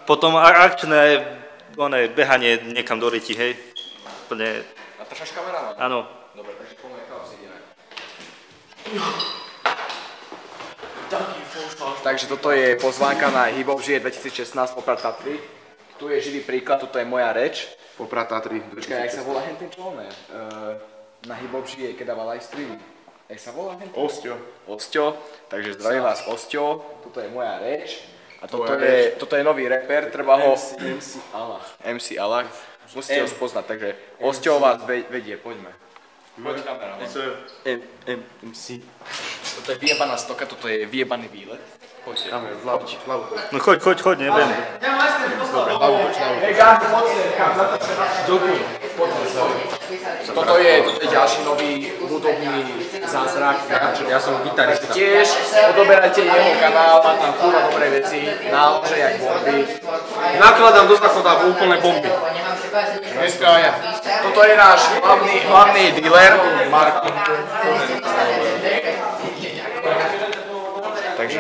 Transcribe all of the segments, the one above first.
Potom akčné behanie niekam do ryti, hej. Plne... Natáčaš kamerama? Áno. Dobre, takže poďme chlapci, ideme. Takže toto je pozvánka na Hip-Hop Žije 2016 Poprad Tatry. Tu je živý príklad, toto je moja reč. Poprad Tatry. Počkaj, jak sa volá hentin čolné? Na Hip-Hop Žije, keď dáva live stream. Jak sa volá hentin? Osťo. Takže zdravím vás Osťo. Toto je moja reč. A toto je nový rapper, treba ho... MC Allah. Musíte ho spoznať, takže Osťo vás vedie, poďme. Poď kamera. MC. Toto je vyjebaná stoka, toto je vyjebaný výlet. Poďte. Hlavu. No choď, neviem. Hej, Gán, poďte, kam Toto je ďalší nový hudobný zázrak. Ja som gitarista. Tiež odoberajte jeho kanál, má tam kurva dobré veci, nálože jak bomby. Nakladám do záchoda úplné bomby. Dneska ja. Toto je náš hlavný dealer, Marko. Takže...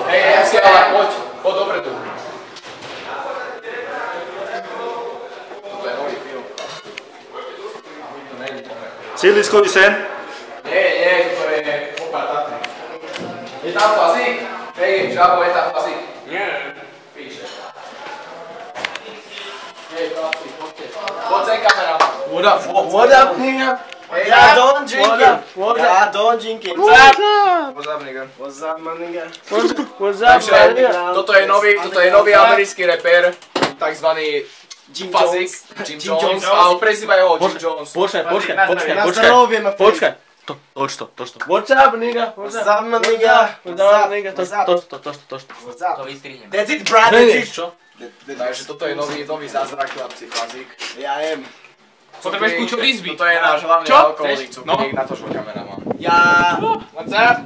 Hej, MC Ale, poď dopredu. Toto je nový film. Cíliskový sen? Nie, toto je Poprad Tatry. Je tam Fazík? Hej, žabo, je tam Fazík? Nie. Píše. Hej, chlapci, poďte. Poď sem kamera. What up, nigga? Hey, I don't drink it. I don't drink it. What's up, nigga? What's up, my nigga? What's up, Takže my nigga? toto je nový americký rapper, takzvaný Fazík, Jim Jones, ale prezývajú ho Jim Jones. Počkaj. Toč. What's up, nigga? What's up, my nigga? What's up, nigga? Toč. What's up? That's it, bro. That's it. Takže toto je nový zázrak, chlapci, Fazík. Ja jem. Potrebuješ kúčo výzvy. Toto je náš hlavný alkoholik, co No. na to, že kameraman. Ja... What's up?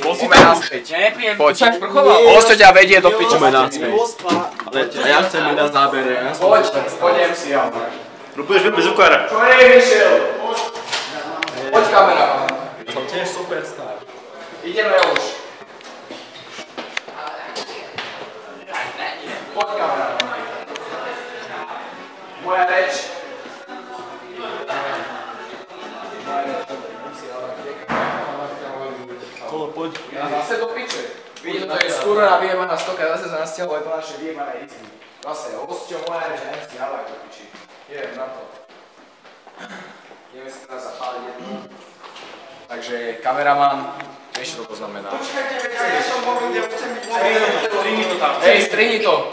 Bol si tam naspäť. Nepríjem, Poď. tu sa sprchoval. Osto ťa vedie do piče. Ale ja chcem ísť na zábere. Poď MC, ja. Budeš bez ukára. Čo je, Michel? Poď kameraman. Som tiež superstar. Ideme už. Poď kameraman. Moja reč. Poď. Zase do piče. Vidíte, to je skúrna vyjebaná stoka, zase sa nasťahovuje to naše vyjebané izmy. Zase, Osťo, moja reč, MC, ale do piči. Idem na to. Ideme si teraz zapáliť jednu. Takže kameraman, vieš, čo to znamená? Počkajte, ja som bol, kde chcem byť. Hej, strini to.